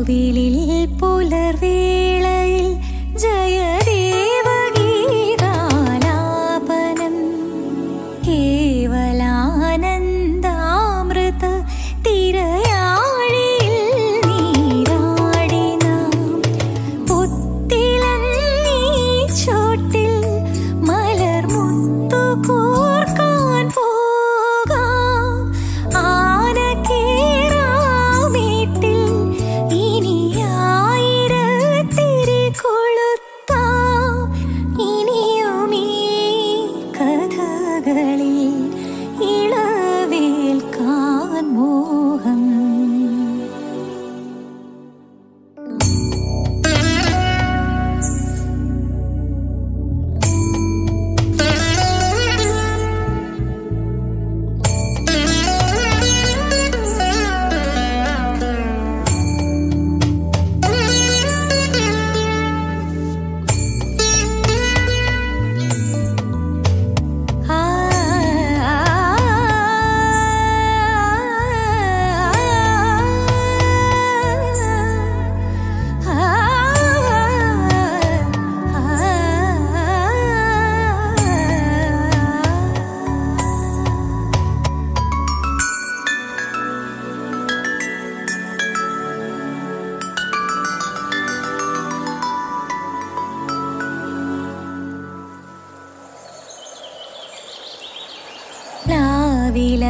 കോവിലിൽ പുലർവേളയിൽ ജയദേവഗീതാലാപനം കേവലാനന്ദാമൃത തിരയാഴിയിൽ നീരാടി നാം പുത്തിലന്നീ ചോട്ടിൽ മലർമുത്തു കോർക്കാൻ പോകാം ആനക്കേറാമേട്ടിൽ ഇനി ആയിരത്തിരി കൊളുത്താം ഇനിയുമീ കഥകളിൽ ഇളവേൽക്കാൻ മോഹം. പ്ലാവില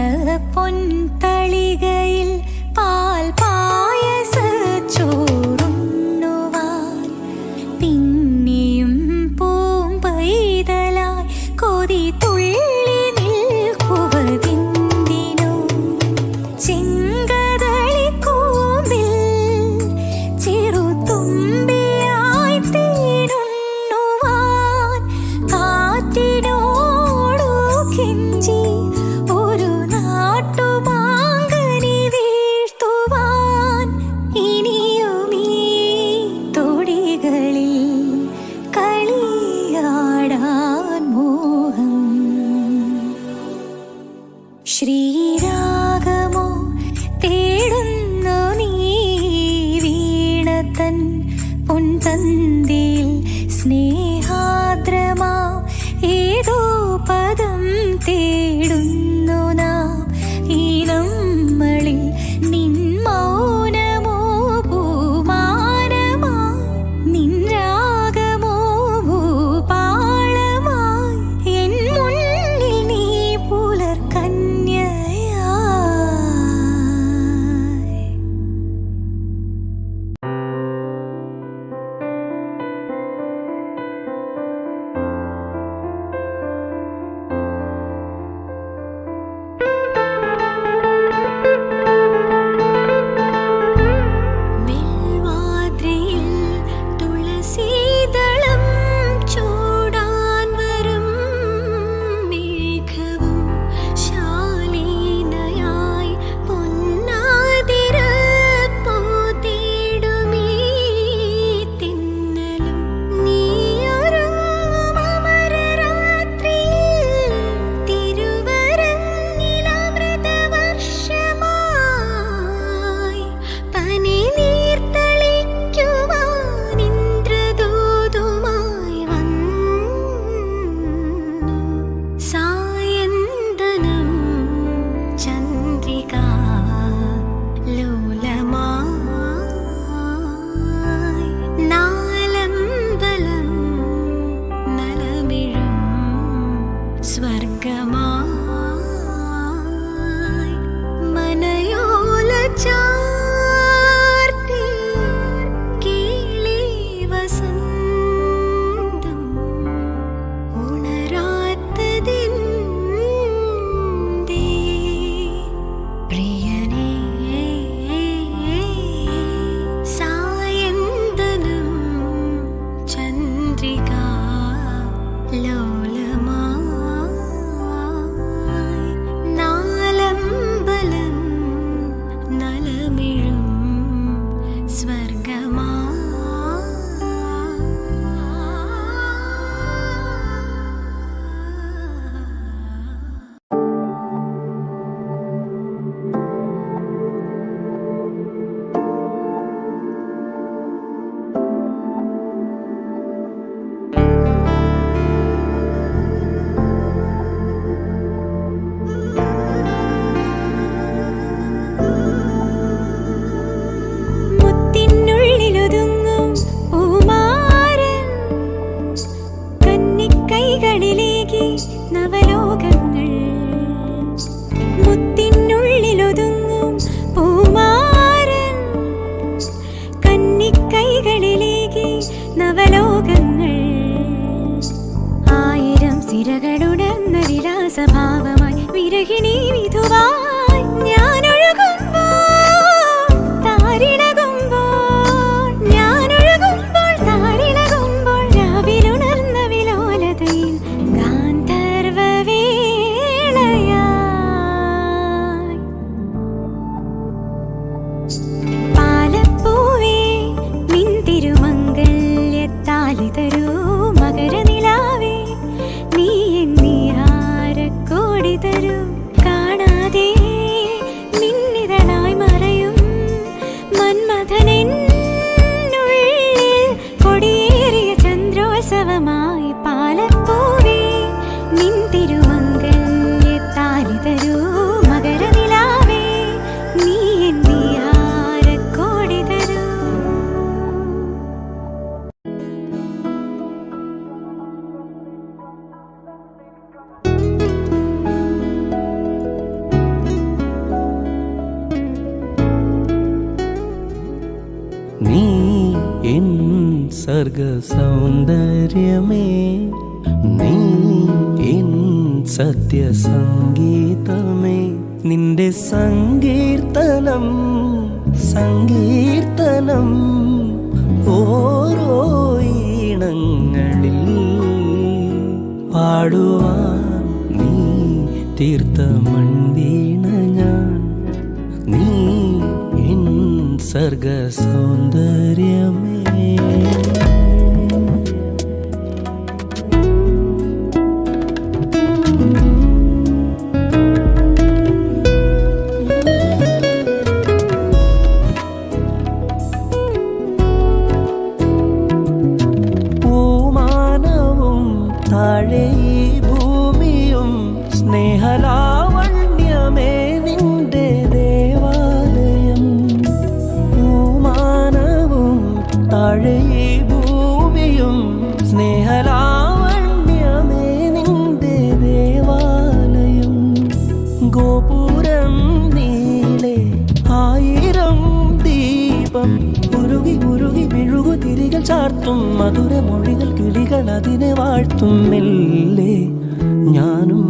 പൊൻതളികയിൽ പാൽ പായസ ചോറുണ്ണുവാൻ പിന്നെയും പൂമ്പൈതലായി കൊതി തുള്ളി നിൽക്കുവതെന്തിനോ ചെങ്കതളിക്കൂമ്പിൽ ചെറുതുമ്പിയായി തേടുണ്ണുവാൻ കാറ്റിനോടു കെഞ്ചി ഒരു നാട്ടുമാങ്കനി വീഴ്ത്തുവാൻ ഇനിയുമീ തൊടികളിൽ കളിയാടാൻ മോഹം. ശ്രീരാഗമോ തേടുന്നു നീ വീണതൻ പൊൻതന്തിയിൽ സ്നേഹാദ്രമാ ഏതോ പദം തേടുന്നു നാം ഈ നമ്മളിൽ നിൻ മൗനമോ പൂമാനമായി നിൻ രാഗമോ ഭൂപാളമായി എൻ മുന്നിൽ നീ പുലർകന്യയായി. മെൽവാദ്രിയിൽ തുളസീദളം ചൂടാൻ വരും മേഘവും ശാലീനയായി പൊന്നാതിര പോതേടുമീ തിന്നലും നീയൊരുങ്ങും അമരരാത്രിയിൽ തിരുവരങ്ങിലമൃതവർഷമായി പനിനീർത്തളിക്കുവാൻ ഇന്ദ്രദൂതുമായി വന്നു സായന്തനം ചന്ദ്രികാ ലോലമായി നാലമ്പലം നലമിഴും സ്വർഗമായി മനയോല ചാർത്തി കേളി വസന്തം ഉണരാത്തതെന്തേ പ്രിയനേ സായന്തനം ചന്ദ്രികാ ലോലമായി നാലമ്പലം നലമിഴും സ്വർഗമായി. നവലോകങ്ങൾ ആയിരം സിരകളുടർന്ന വിലാസഭാവമായി വിരഹിണി വിധുവായി ഞാനൊഴുകുമ്പോൾ രാവിലുണർന്ന വിലോലതയിൽ ഗാന്ധർവവേളയായി പാലപ്പൂവേ നിൻ തിരുമംഗല്യത്താലി തരൂ മകരനിലാവേ നീ എന്നിഹാരക്കോടി തരൂ കാണാതെ നിന്നിതളായി മറയും മന്മഥനെന്നുള്ളിൽ കൊടിയേറിയ ചന്ദ്രോത്സവമായി പാലപ്പൂവേ നിൻ തിരുമംഗല്യത്താലി തരൂ മകരനിലാവേ നീ എന്നിഹാരക്കോടി തരൂ. നീ എൻ സർഗ സൗന്ദര്യമേ, നീ എൻ സത്യസംഗീതമേ, നിന്റെ സങ്കീർത്തനം സങ്കീർത്തനം ഓരോ ഈണങ്ങളിൽ പാടുവാൻ നീ തീർത്ത മൺവീണ ഞാൻ, നീ എൻ സർഗ സൗന്ദര്യമേ. പൂമാനവും താഴെ ഈ ഭൂമിയും സ്നേഹലാവണ്യമേ നിന്റെ ദേവാലയം. പൂമാനവും താഴെ ഈ ഭൂമിയും സ്നേഹലാവണ്യമേ നിന്റെ ദേവാലയം. ഗോപുരം നീളെ ആയിരം ദീപം ഉരുകി ഉരുകി മെഴുകു തിരികൾ ചാർത്തും മധുരമൊഴികൾ കിളികൾ അതിനെ വാഴ്ത്തും. മെല്ലെ ഞാനും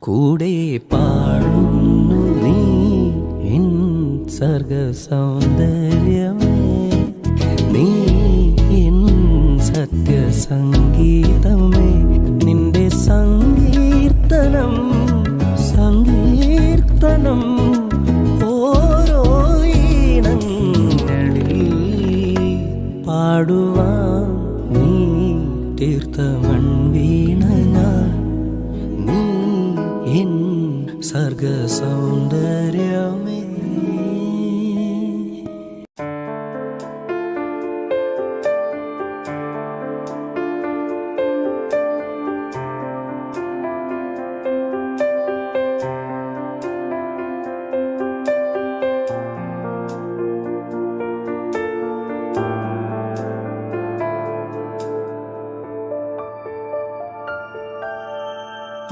കൂടെ പാടുന്നു നീ എൻ സർഗ സൗന്ദര്യമേ, നീ എൻ സത്യസംഗീതമേ, നിന്റെ സങ്കീർത്തനം സങ്കീർത്തനം ഓരോ ഈണങ്ങളിൽ പാടുവാൻ നീ തീർത്ത മൺവീണ ഞാൻ, നീ എൻ സർഗ സൗന്ദര്യമേ.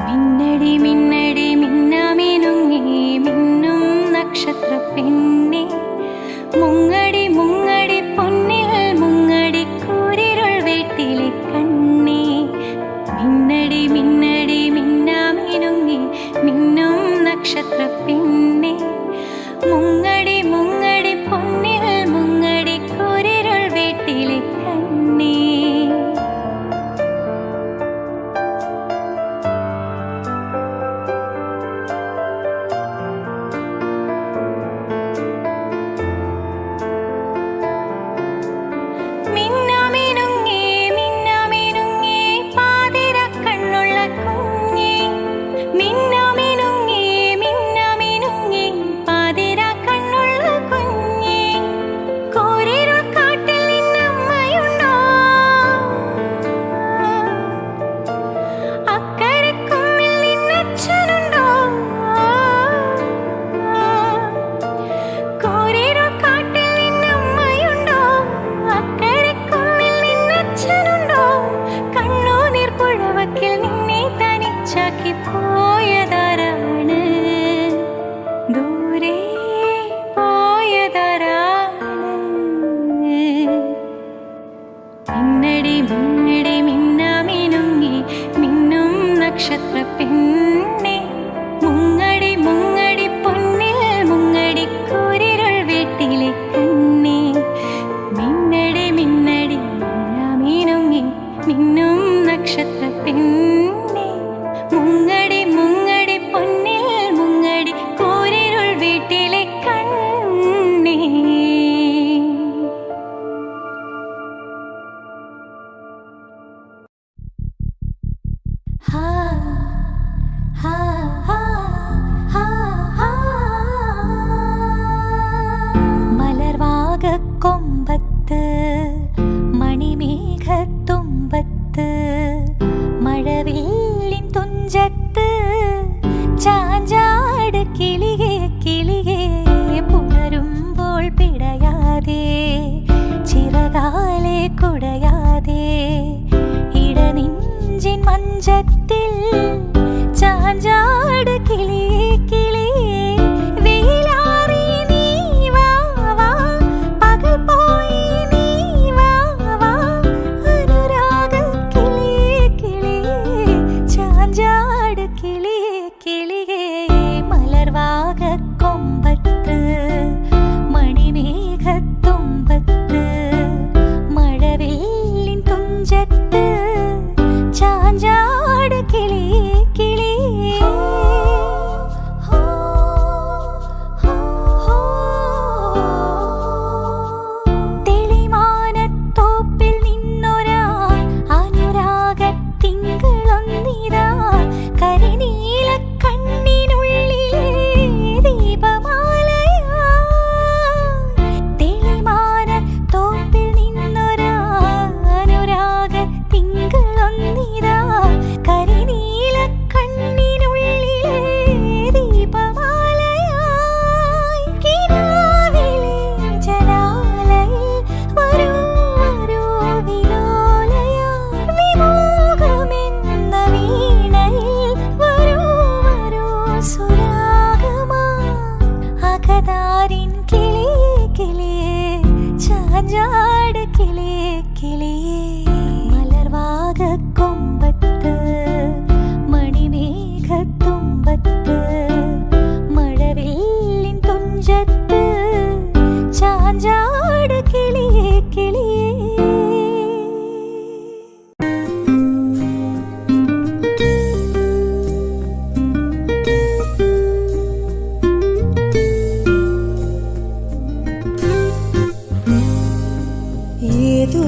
മിന്നടി മിന്നടി മിന്നാമിനുങ്ങി മിന്നും നക്ഷത്ര പെണ്ണെ, മുങ്ങടി മുങ്ങടി പൊന്നിൽ മുങ്ങടി കൂരിരുൾ വീട്ടിലെ കണ്ണേ. മിന്നടി മിന്നടി മിന്നാമിനുങ്ങി മിന്നും നക്ഷത്ര പെണ്ണെ, മുങ്ങടി മുങ്ങടി പൊന്നിൽ മുങ്ങടി കൂരിരുൾ വീട്ടിലെ കണ്ണേ. മുങ്ങടി മിന്നാമിനുങ്ങി മിന്നും നക്ഷത്ര പെണ്ണെ മുങ്ങടി മുങ്ങടി പൊന്നിൽ മുങ്ങടി കൂരിരുൾ വീട്ടിലെ കണ്ണേ മിന്നടി മിന്നടി മിന്നാമിനുങ്ങി മിന്നും നക്ഷത്ര പെണ്ണെ മുങ്ങടി മുങ്ങടി പൊന്നിൽ മുങ്ങടി കൂരിരുൾ വീട്ടിലെ കണ്ണേ. ഹാ ഹാ ഹാ ഹാ ഹാ മലർവാകക്കൊമ്പത്ത് മണിമേഘത്തുമ്പത്ത് മഴവില്ലിൻ തുഞ്ചത്ത് ചാഞ്ചാട് കിളിയേ കിളിയേ പുണരുമ്പോൾ പിടയാതെ ചിറകാലെ കുടയാതെ ഇടനെഞ്ചിൻ മഞ്ചത്തിൽ ചാഞ്ചാട് കിളിയേ കിളിയേ വെയിലാറി നീ വാ വാ പകൽ പോയി നീ വാ വാ അനുരാഗ കിളിയേ കിളിയേ ചാഞ്ചാട് കിളിയേ കിളിയേ മലർവാകക്കൊമ്പത്ത് മണിമേഘത്തുമ്പത്ത് മഴവില്ലിൻ തുഞ്ചത്ത് ചാഞ്ചാട് കിളിയേ കിളിയേ. തെളിമാനത്തോപ്പിൽ നിന്നൊരാൾ അനുരാഗത്തിങ്കളൊന്നിതാ കരിനീല കണ്ണിനുള്ളിലെ ദീപമാലയാ. തെളിമാനത്തോപ്പിൽ നിന്നൊരാൾ അനുരാഗത്തിങ്കളൊന്നിതാ കരിനീല കണ്ണിനുള്ളിലെ ദീപമാലയായി. കിനാവിലെ ജനാലയിൽ വരൂ വരൂ വിലോലയായി. വിമോഹമെന്ന വീണയിൽ വരൂ വരൂ സുരാഗമായി. അകതാരിൻ കിളിയേ കിളിയേ ചാഞ്ചാട് കിളിയേ കിളിയേ മലർവാകക്കൊമ്പത്ത് മണിമേഘത്തുമ്പത്ത് മഴവില്ലിൻ തുഞ്ചത്ത് ചാഞ്ചാട് കിളിയേ കിളിയേ. ഏതോ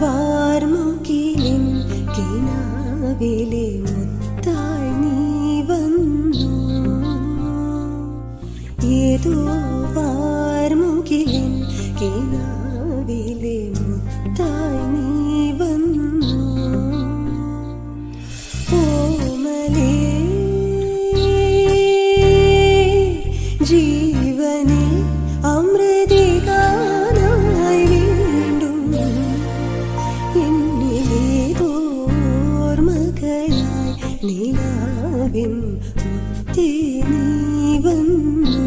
വാർമുകിലിൻ കിനാവിലെ മുത്തായി നീ വന്നു. ഏതോ വാർമുകിലിൻ കിനാവിലെ മുത്തായി നീ വന്നു. ഓമലേ ജീവനിൽ അമൃതികാനായി വീണ്ടും എന്നിലേതോർമകളായി നിലാവിൻ മുത്തേ നീ വന്നു.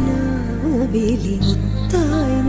കിനാവിലെ മുത്തായി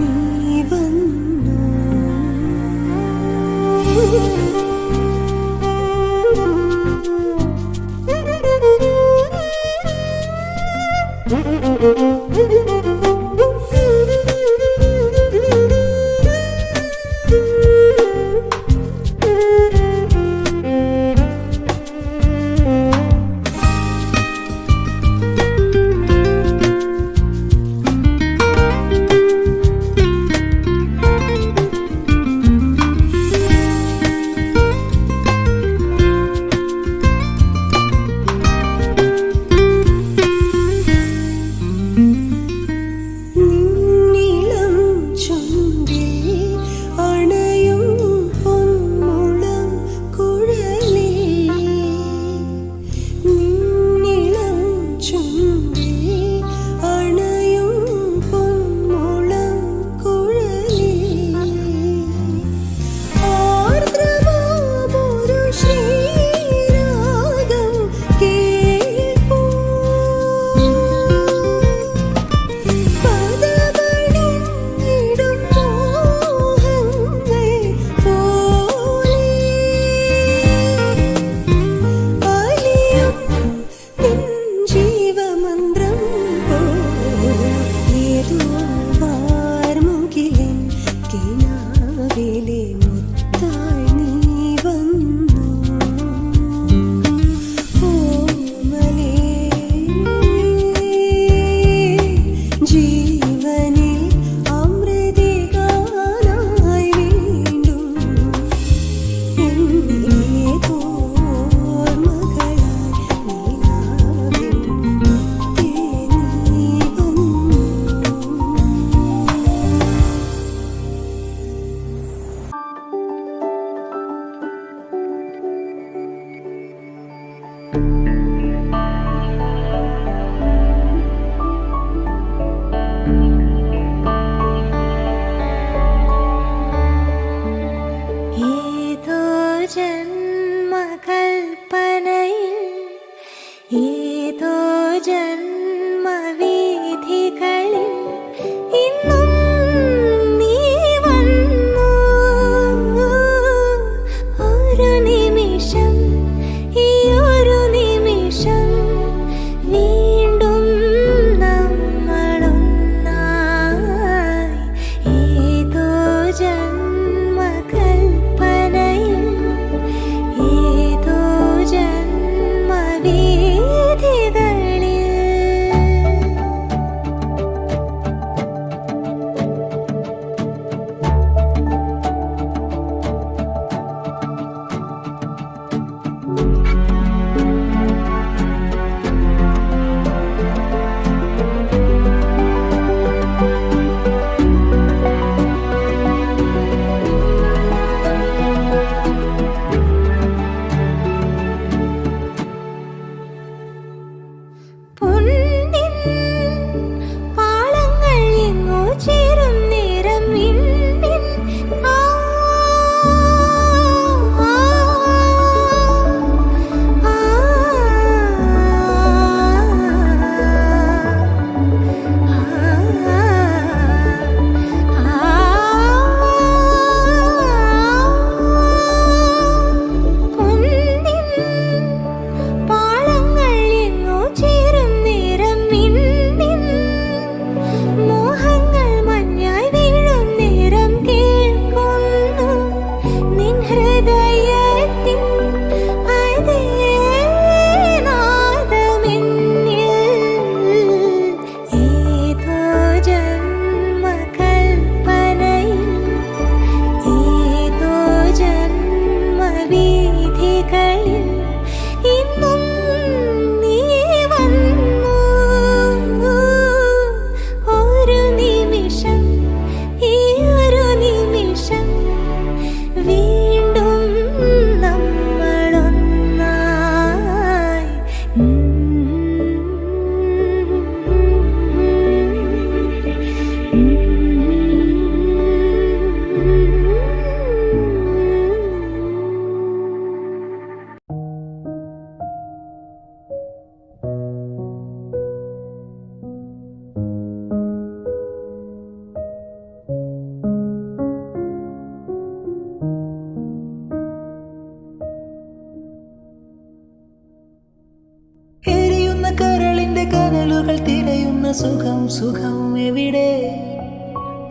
സുഖം സുഖം എവിടെ?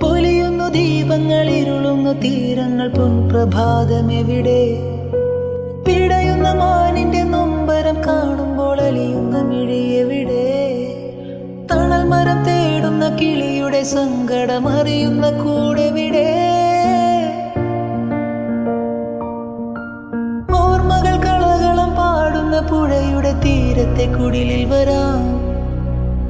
പൊലിയുന്നു ദീപങ്ങൾ, ഇരുളുന്നു തീരങ്ങൾ, പൊൻപ്രഭാതം എവിടെ? പിടയുന്ന മാനിന്റെ നൊമ്പരം കാണുമ്പോൾ അലിയുന്ന മിഴി എവിടെ? തണൽ മരം തേടുന്ന കിളിയുടെ സങ്കടം അറിയുന്ന കൂടെവിടെ? ഓർമ്മകൾ കളകളം പാടുന്ന പുഴയുടെ തീരത്തെ കുടിലിൽ വരാം.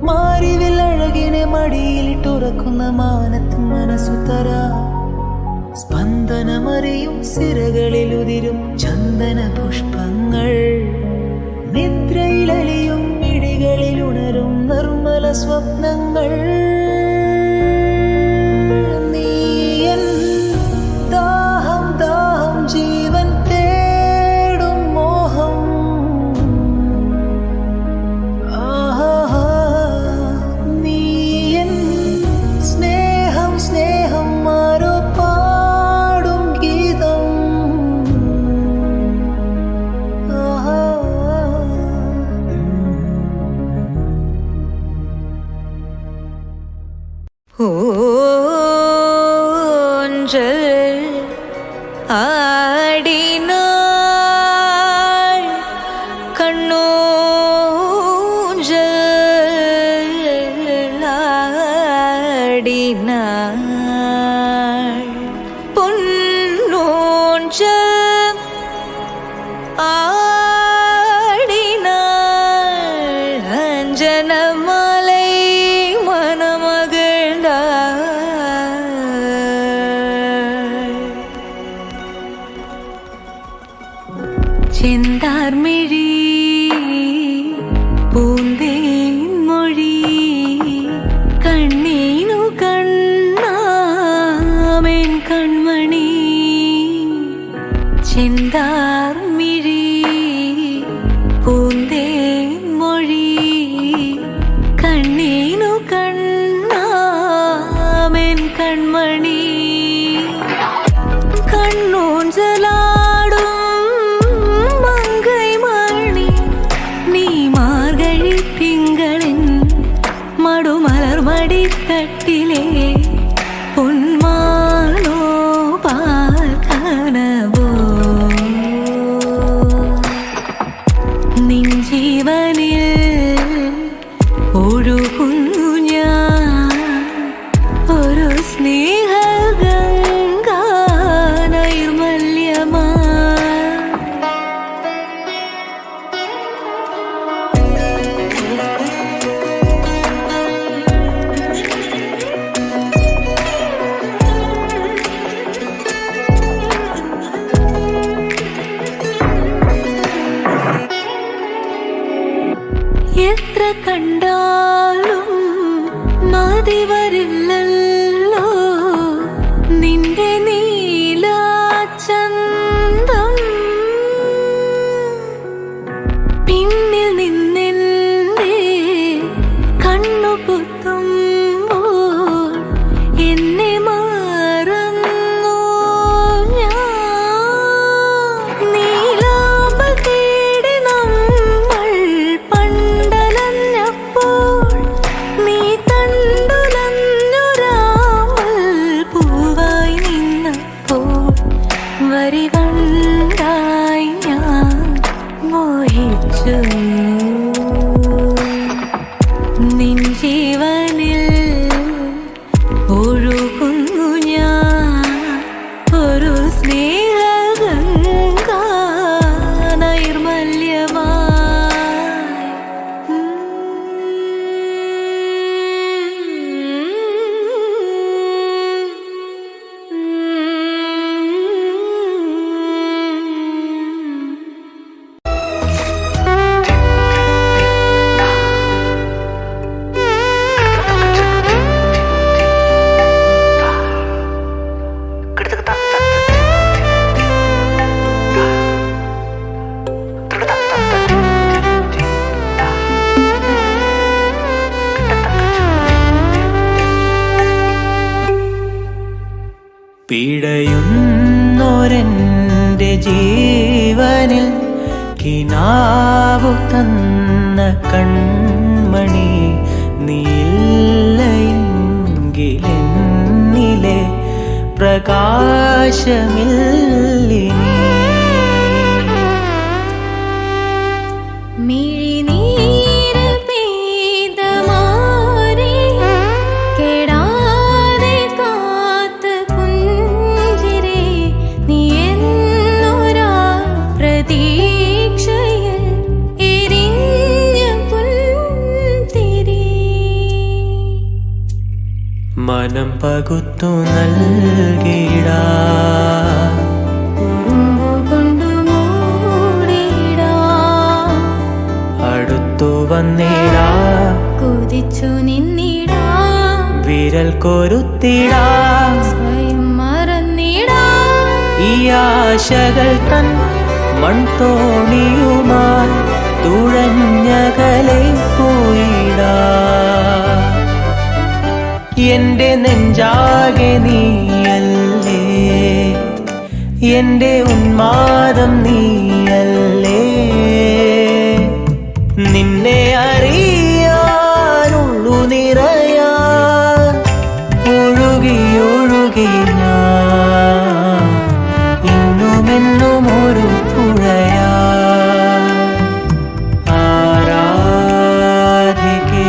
മാറിവിൽ അഴകിനെ മടിയിലിട്ടുറക്കുന്ന മാനത്തും മനസ്സു തരാം. സ്പന്ദനമറിയും സിരകളിൽ ഉതിരും ചന്ദന പുഷ്പങ്ങൾ, നിദ്രയിലലിയും മിഴികളിൽ ഉണരും നിർമ്മല സ്വപ്നങ്ങൾ. നീയൻ ദാഹം ദാഹം ജീവൻ തേടും മോഹം. ആഹാ നീയൻ സ്നേഹം സ്നേഹം ആരോ പാടും ഗീതം. ആഹാ ஊஞ்சல் ஆடினாள், கண்ணூஞ்சல் ஆடினாள், பொன்னூஞ்சல் ஆடினாள், அஞ்சனமாலை மனமகிழ்ந்தாள். ചെന്താർമിഴി പൂന്തേൻ മൊഴി കണ്ണീനു കണ്ണാമേൻ കൺമണി. ചെന്താർമിഴി പൂന്തേൻ മൊഴി കണ്ണീനു കണ്ണാമേൻ കൺമണി. കണ്ണൂഞ്ചലാടും മങ്കை മണി, നീ മാർഗഴി തിങ്കളിൻ മടുമലർ മടിത്തട്ടിലെ പൊന്മാനോ പാൽക്കനവോ. നിൻ ജീവനിൽ ഒഴുകുന്നു ഞാൻ ഒരു സ്നേഹഗംഗാ നൈർമല്യമാ. എത്ര കണ്ടാലും മതി വരില്ലല്ലോ നിന്റെ നീലാചന്തം. പിന്നിൽ നിന്നെന്റെ കണ്ണു പൊത്തുമ്പോൾ എന്നെ മറന്നു ഞാൻ. നീലാമ്പൽ തേടി നമ്മൾ പണ്ടലഞ്ഞപ്പോൾ നീ തണ്ടുലഞ്ഞൊരാമ്പൽ പൂവായി നിന്നപ്പോൾ വരികണ്ടായി ഞാൻ മോഹിച്ചു. നിൻ ജീവനിൽ ഒഴുകുന്നു ഞാൻ ഒരു സ്നേഹഗംഗാ നൈർമല്യമായി. പിടയുന്നൊരെൻ്റെ ജീവനിൽ കിനാവു തന്ന കൺമണി നീ അവകാശമില്ലിനി. മിഴിനീര് പെയ്ത മാറി കെടാതെ കാത്ത പുഞ്ചിരേ നീ എന്നൊരാ പ്രതീക്ഷയിൽ എരിഞ്ഞ പുൻതിരി. മനം പകുത്തു നൽകിടാ കൊണ്ടു മൂടിടാ അടുത്തു വന്നിടാ കുതിച്ചു നിന്നിടാ വിരൽ കൊരുത്തിടാ സ്വയം മറന്നിടാ ഈ ആശകൾ തൻ മൺതോണിയുമായി തുഴഞ്ഞകലെ പോയിടാ. എന്റെ നെഞ്ചാകെ നീയല്ലേ, എന്റെ ഉന്മാദം നീയല്ലേ, നിന്നെ അറിയാനുള്ളു നിറയാ ഒഴുകി ഒഴുകി ഞാൻ ഇന്നുമെന്നും ഒരു പുഴയാ ആരാധിക്കേ.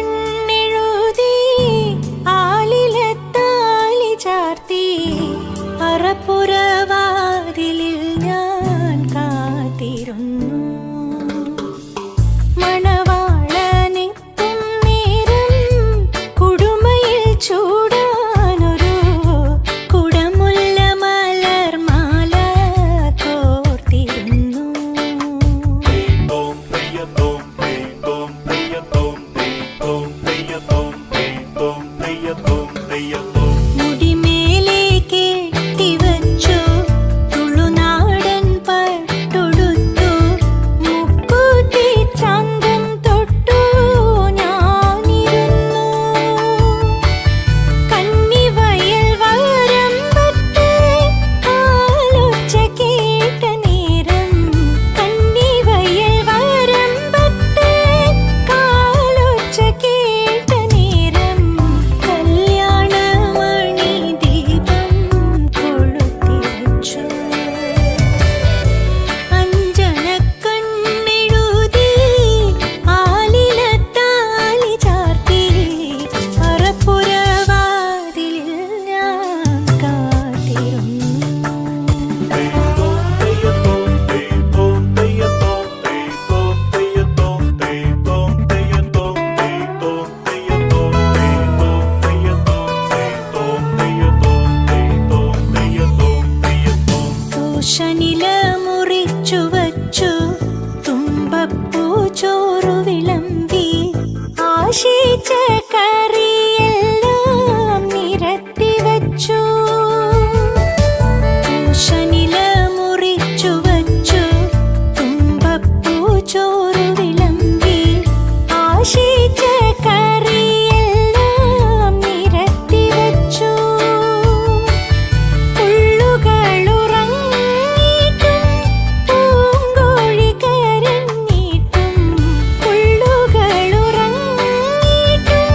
അഞ്ജനക്കണ്ണെഴുതി ആലിലത്താലി ചാർത്തി അറപ്പുറവാതിലിൽ ഞാൻ കാത്തിരുന്നു. മണവാളനെത്തും നേരം കുടുമയിൽ ചൂടാനൊരു കുടമുല്ല മലർമാല കോർത്തിരുന്നു. മുടിമേലെ കെട്ടിവച്ചു തുളുനാടൻ പട്ടൊടുത്തു മുക്കുത്തി ചന്തം തൊട്ടു ഞാനിരുന്നു. കന്നിവയൽ വരമ്പത്ത് കാലൊച്ച കേട്ട നേരം, കന്നിവയൽ വരമ്പത്ത് കാലൊച്ച കേട്ട നേരം കല്യാണമണി ദീപം കൊളുത്തിവച്ചു. അഞ്ജനക്കണ്ണെഴുതി ആലിലത്താലി ചാർത്തി അറപ്പുറവാതിലിൽ ഞാൻ കാത്തിരുന്നു. തൂഷനില മുറിച്ചു വച്ചു തുമ്പപ്പൂ ചോറു വിളമ്പി ആശിച്ച കറിയെല്ലാം നിരത്തി വച്ചു. തൂഷനില മുറിച്ചു വച്ചു തുമ്പപ്പൂ ചോറു വിളമ്പി ആശിച്ച കറിയെല്ലാം നിരത്തി വച്ചു. പുള്ളുകളുറങ്ങിയിട്ടും പൂങ്കോഴി കരഞ്ഞിട്ടും, പുള്ളുകളുറങ്ങിയിട്ടും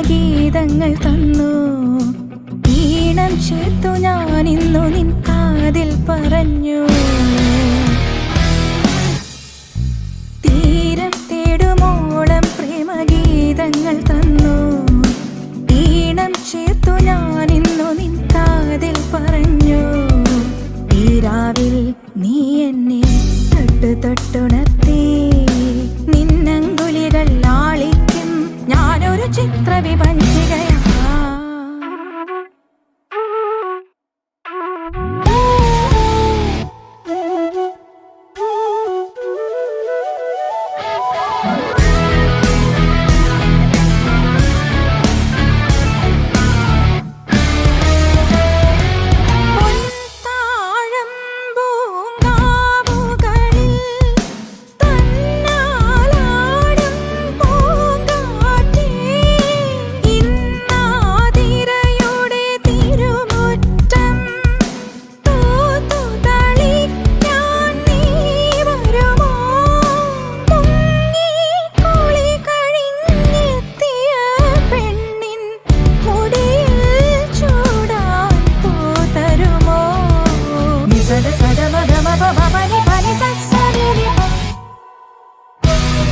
പ്രേമഗീതങ്ങൾ തന്നു. ഈണം ചേർത്തു ഞാനിന്നു നിൻ കാതിൽ പറഞ്ഞു. തീരം തേടുമോളം പ്രേമഗീതങ്ങൾ തന്നു. ഈണം ചേർത്തു ഞാനിന്നു നിൻ കാതിൽ പറഞ്ഞു. ഈ രാവിൽ നീ എന്നെ തൊട്ടു തൊട്ടുണർത്തി. നിന്നങ്കുലികൾ ലാളിക്കും ഞാനൊരു ചിത്രവിഭജികയാ.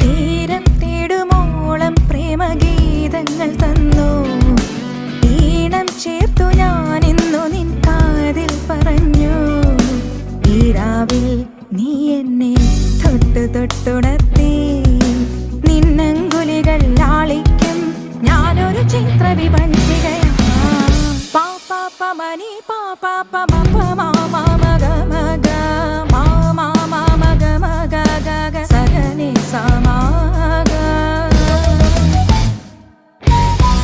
തീരം തേടുമോളം പ്രേമഗീതങ്ങൾ തന്നു. ഈണം ചേർത്തു ഞാനിന്നു നിൻ കാതിൽ പറഞ്ഞു. ഈ രാവിൽ നീ എന്നെ തൊട്ടു തൊട്ടുണർത്തി. നിന്നങ്കുലികൾ ലാളിക്കും ഞാനൊരു ചിത്രവിഭജികയാ. പാപ്പാ പമനി പാപ്പാ പമ പമ മഗ മഗ മാ മഗ മഗ ഗ സഗനി സമാഗ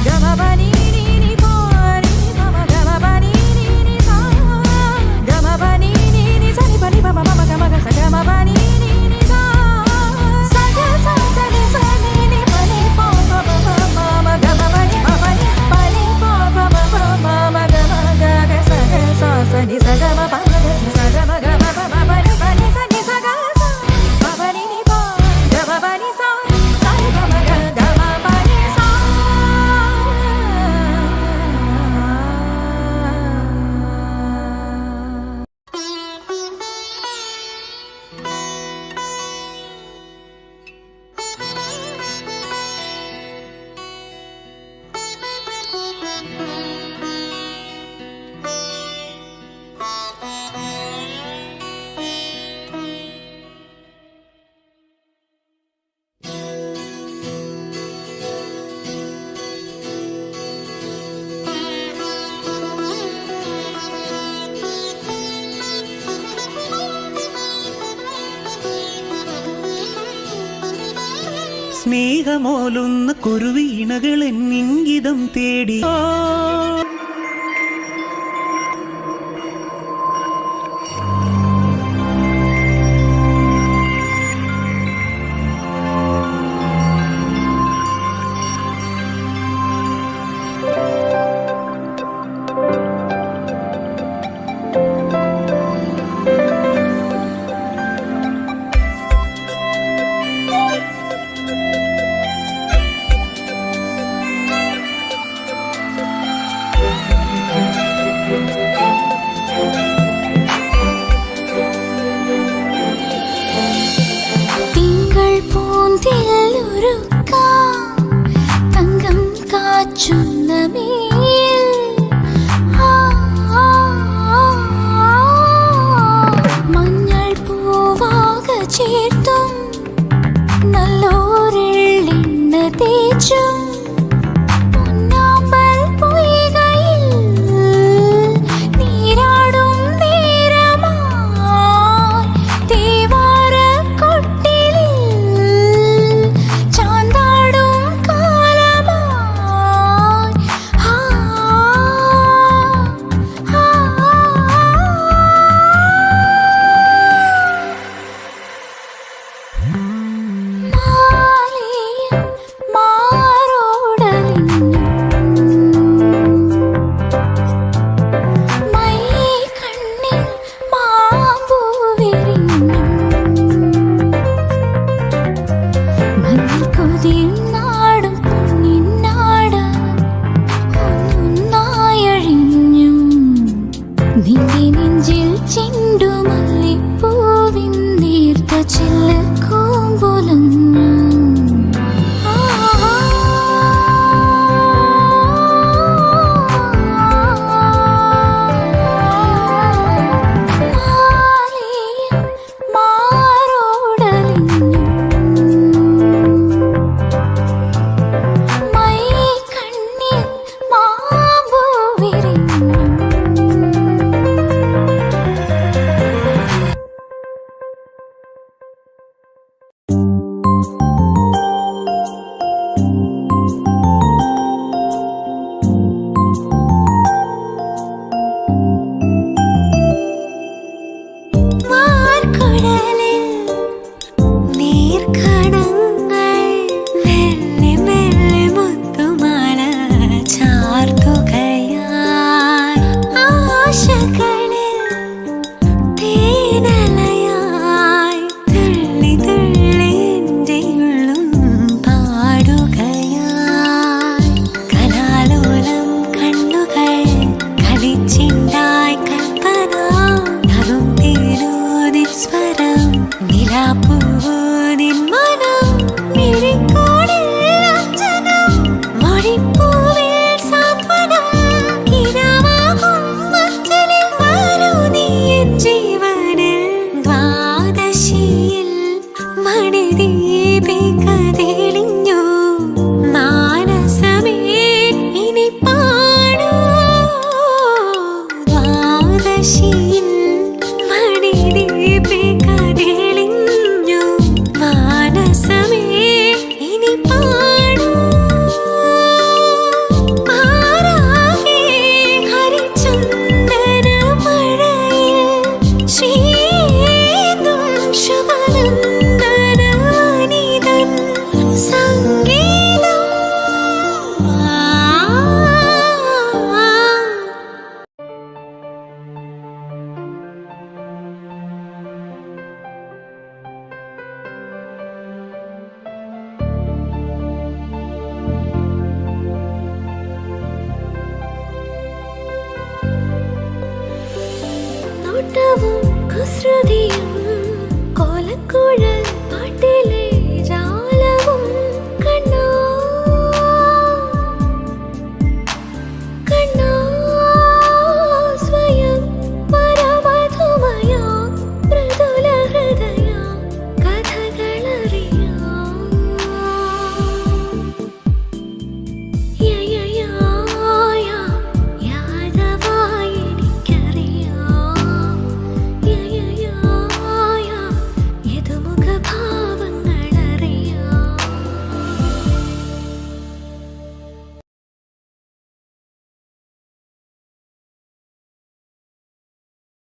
ഗമപനി നീനി പാരി മമ ഗമപനി നീനി സാ ഗമപനി നീനി സനി പനി പമ മമ ഗമ സഗമപനി നീനി സാ സഗ സനി സനി നി പനി പമ മമ ഗമപനി പമനി പനി പമ മമ ഗമ ഗ സഗ സനി സഗമ പമ സഗമ ഗമ പമ പനി പനി സനി സഗ സ പമനി നി പ ഗമപനി സാ സനി പമ ഗ ഗമപനി സാ. സ്നേഹമോലുന്ന കുരുവീണകൾ എന്നിംഗിതം തേടി. sang